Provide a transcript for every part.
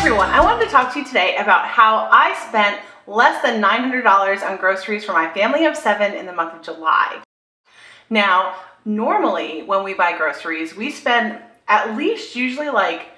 everyone, I wanted to talk to you today about how I spent less than $900 on groceries for my family of 7 in the month of July. Now, normally when we buy groceries, we spend at least usually like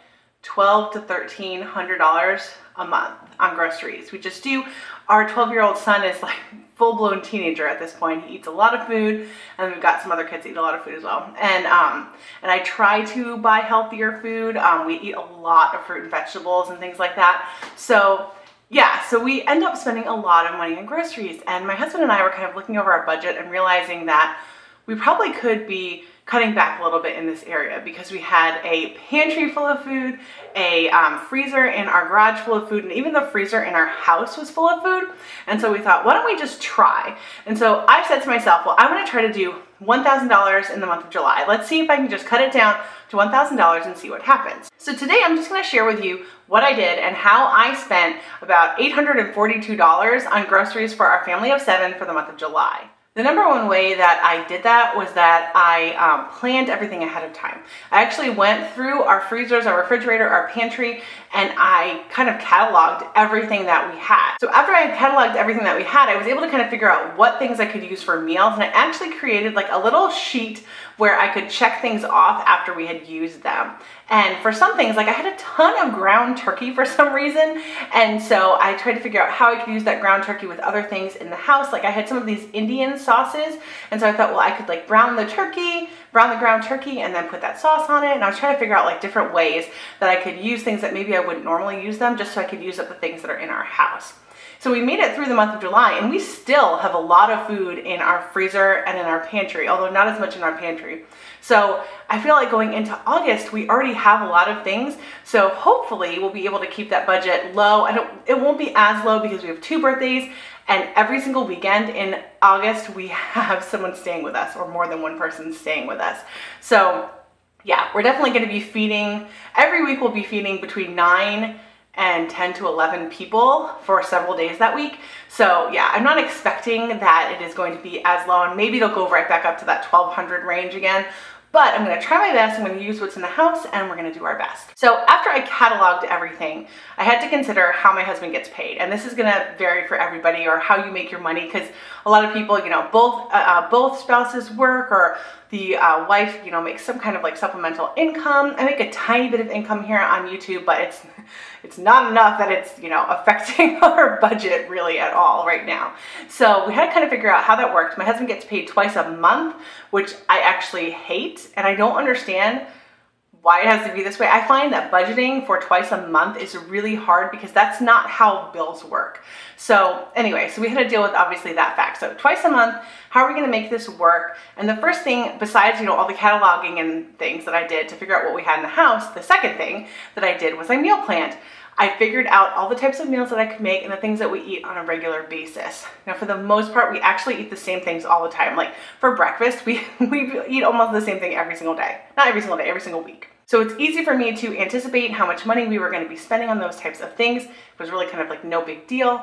$1,200 to $1,300 a month on groceries. We just do. Our 12-year-old son is like full-blown teenager at this point. He eats a lot of food, and we've got some other kids that eat a lot of food as well. And I try to buy healthier food. We eat a lot of fruit and vegetables and things like that. So yeah, so we end up spending a lot of money on groceries. And my husband and I were kind of looking over our budget and realizing that we probably could be cutting back a little bit in this area because we had a pantry full of food, a freezer in our garage full of food, and even the freezer in our house was full of food. And so we thought, why don't we just try? And so I said to myself, well, I'm gonna try to do $1,000 in the month of July. Let's see if I can just cut it down to $1,000 and see what happens. So today I'm just gonna share with you what I did and how I spent about $842 on groceries for our family of 7 for the month of July. The number one way that I did that was that I planned everything ahead of time. I actually went through our freezers, our refrigerator, our pantry, and I kind of cataloged everything that we had. So after I had cataloged everything that we had, I was able to kind of figure out what things I could use for meals, and I actually created like a little sheet where I could check things off after we had used them. And for some things, like I had a ton of ground turkey for some reason, and so I tried to figure out how I could use that ground turkey with other things in the house. Like I had some of these Indian sauces, and so I thought, well, I could like brown the ground turkey, and then put that sauce on it. And I was trying to figure out like different ways that I could use things that maybe I wouldn't normally use them, just so I could use up the things that are in our house. So we made it through the month of July, and we still have a lot of food in our freezer and in our pantry, although not as much in our pantry. So I feel like going into August, we already have a lot of things. So hopefully we'll be able to keep that budget low. It won't be as low because we have 2 birthdays, and every single weekend in August, we have someone staying with us, or more than one person staying with us. So yeah, we're definitely gonna be feeding, every week we'll be feeding between 9 and 10 to 11 people for several days that week. So yeah, I'm not expecting that it is going to be as low, and maybe it'll go right back up to that 1,200 range again. But I'm gonna try my best. I'm gonna use what's in the house, and we're gonna do our best. So after I cataloged everything, I had to consider how my husband gets paid. And this is gonna vary for everybody, or how you make your money, because a lot of people, you know, both spouses work, or the wife, you know, makes some kind of like supplemental income. I make a tiny bit of income here on YouTube, but it's not enough that it's, you know, affecting our budget really at all right now. So we had to kind of figure out how that worked. My husband gets paid twice a month, which I actually hate, and I don't understand why it has to be this way. I find that budgeting for twice a month is really hard because that's not how bills work. So anyway, so we had to deal with obviously that fact. So twice a month, how are we gonna make this work? And the first thing, besides, you know, all the cataloging and things that I did to figure out what we had in the house, the second thing that I did was I meal planned. I figured out all the types of meals that I could make and the things that we eat on a regular basis. Now, for the most part, we actually eat the same things all the time. Like for breakfast, we eat almost the same thing every single day. Not every single day, every single week. So it's easy for me to anticipate how much money we were going to be spending on those types of things. It was really kind of like no big deal.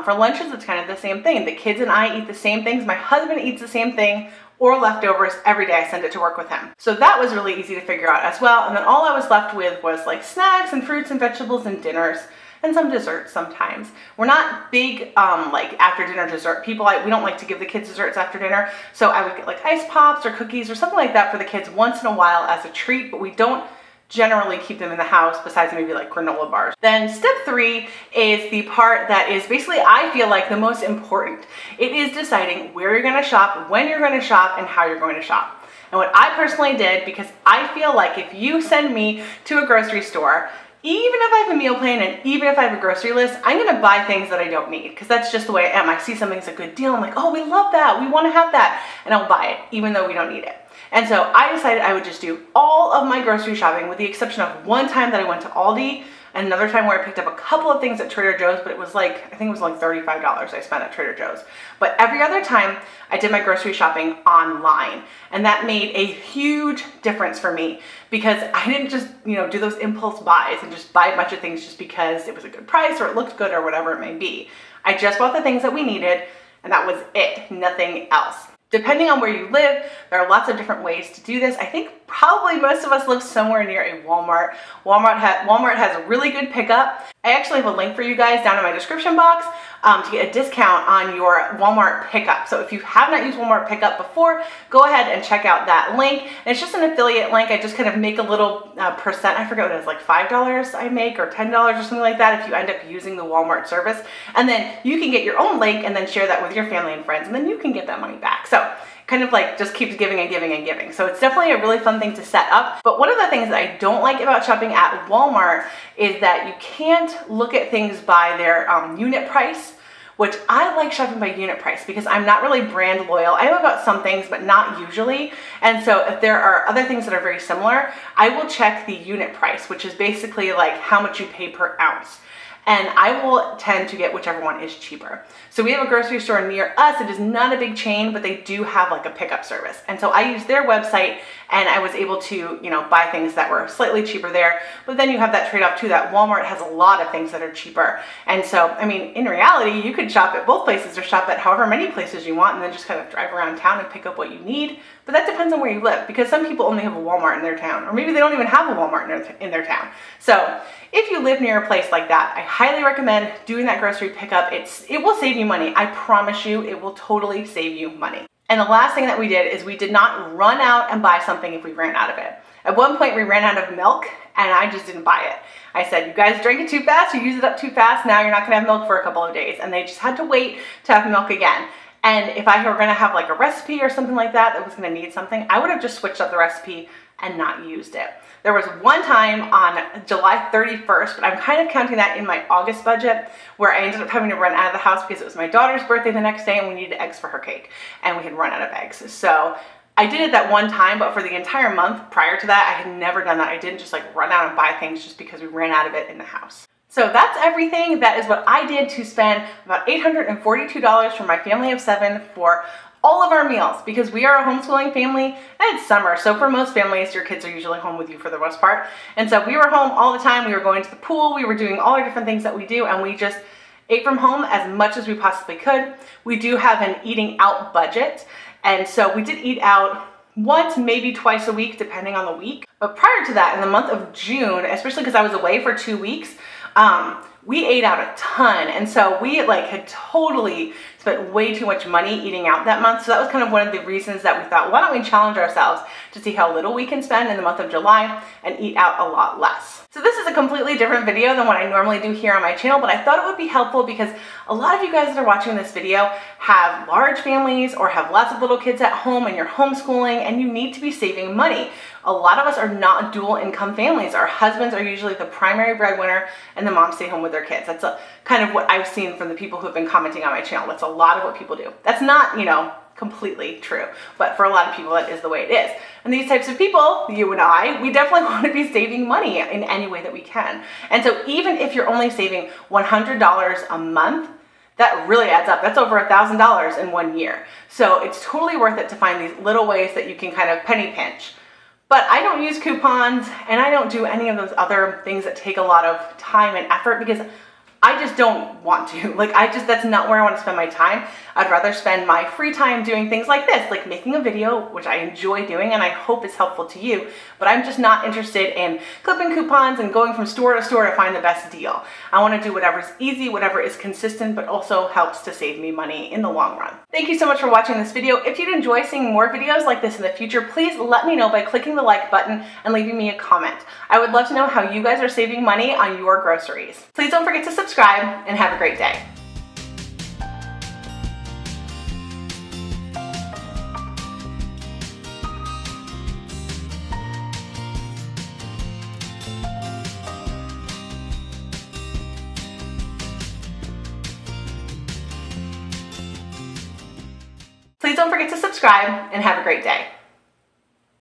For lunches, it's kind of the same thing. The kids and I eat the same things. My husband eats the same thing, or leftovers every day. I send it to work with him. So that was really easy to figure out as well. And then all I was left with was like snacks and fruits and vegetables and dinners, and some desserts sometimes. We're not big like after dinner dessert people. We don't like to give the kids desserts after dinner. So I would get like ice pops or cookies or something like that for the kids once in a while as a treat, but we don't generally keep them in the house besides maybe like granola bars. Then step 3 is the part that is basically, I feel like, the most important. It is deciding where you're gonna shop, when you're gonna shop, and how you're going to shop. And what I personally did, because I feel like if you send me to a grocery store, even if I have a meal plan and even if I have a grocery list, I'm gonna buy things that I don't need, because that's just the way I am. I see something's a good deal, I'm like, oh, we love that, we wanna have that, and I'll buy it, even though we don't need it. And so I decided I would just do all of my grocery shopping, with the exception of one time that I went to Aldi, and another time where I picked up a couple of things at Trader Joe's, but it was like, I think it was like $35 I spent at Trader Joe's. But every other time I did my grocery shopping online, and that made a huge difference for me, because I didn't just, you know, do those impulse buys and just buy a bunch of things just because it was a good price or it looked good or whatever it may be. I just bought the things that we needed, and that was it, nothing else. Depending on where you live, there are lots of different ways to do this. I think probably most of us live somewhere near a Walmart. Walmart has a really good pickup. I actually have a link for you guys down in my description box to get a discount on your Walmart pickup. So if you have not used Walmart pickup before, go ahead and check out that link. And it's just an affiliate link. I just kind of make a little percent. I forget what it is, like $5 I make or $10 or something like that if you end up using the Walmart service. And then you can get your own link and then share that with your family and friends, and then you can get that money back. So kind of like just keeps giving and giving and giving. So it's definitely a really fun thing to set up. But one of the things that I don't like about shopping at Walmart is that you can't look at things by their unit price, which I like shopping by unit price because I'm not really brand loyal. I am about some things, but not usually. And so if there are other things that are very similar, I will check the unit price, which is basically like how much you pay per ounce. And I will tend to get whichever one is cheaper. So we have a grocery store near us. It is not a big chain, but they do have like a pickup service. And so I used their website and I was able to, buy things that were slightly cheaper there. But then you have that trade-off too, that Walmart has a lot of things that are cheaper. And so, I mean, in reality, you could shop at both places or shop at however many places you want and then just kind of drive around town and pick up what you need. But that depends on where you live, because some people only have a Walmart in their town, or maybe they don't even have a Walmart in their town. So if you live near a place like that, I highly recommend doing that grocery pickup. It will save you money. I promise you, it will totally save you money. And the last thing that we did is we did not run out and buy something if we ran out of it. At one point we ran out of milk and I just didn't buy it. I said, you guys drank it too fast, you used it up too fast, now you're not gonna have milk for a couple of days. And they just had to wait to have milk again. And if I were gonna have like a recipe or something like that that was gonna need something, I would have just switched up the recipe and not used it. There was one time on July 31st, but I'm kind of counting that in my August budget, where I ended up having to run out of the house because it was my daughter's birthday the next day and we needed eggs for her cake and we had run out of eggs. So I did it that one time, but for the entire month prior to that, I had never done that. I didn't just like run out and buy things just because we ran out of it in the house. So that's everything. That is what I did to spend about $842 for my family of 7 for all of our meals, because we are a homeschooling family and it's summer. So for most families, your kids are usually home with you for the most part. And so we were home all the time. We were going to the pool. We were doing all our different things that we do. And we just ate from home as much as we possibly could. We do have an eating out budget. And so we did eat out once, maybe twice a week, depending on the week. But prior to that, in the month of June, especially because I was away for 2 weeks, we ate out a ton. And so we had totally spent way too much money eating out that month. So that was kind of one of the reasons that we thought, why don't we challenge ourselves to see how little we can spend in the month of July and eat out a lot less. So this is a completely different video than what I normally do here on my channel, but I thought it would be helpful because a lot of you guys that are watching this video have large families or have lots of little kids at home and you're homeschooling and you need to be saving money. A lot of us are not dual income families. Our husbands are usually the primary breadwinner and the moms stay home with their kids. That's kind of what I've seen from the people who have been commenting on my channel. That's a lot of what people do. That's not, completely true, but for a lot of people that is the way it is. And these types of people, you and I, we definitely want to be saving money in any way that we can. And so even if you're only saving $100 a month, that really adds up. That's over $1,000 in 1 year. So it's totally worth it to find these little ways that you can kind of penny pinch. But I don't use coupons and I don't do any of those other things that take a lot of time and effort because I just don't want to. That's not where I want to spend my time. I'd rather spend my free time doing things like this, like making a video, which I enjoy doing and I hope is helpful to you, but I'm just not interested in clipping coupons and going from store to store to find the best deal. I want to do whatever's easy, whatever is consistent, but also helps to save me money in the long run. Thank you so much for watching this video. If you'd enjoy seeing more videos like this in the future, please let me know by clicking the like button and leaving me a comment. I would love to know how you guys are saving money on your groceries. Please don't forget to subscribe and have a great day. Please don't forget to subscribe and have a great day.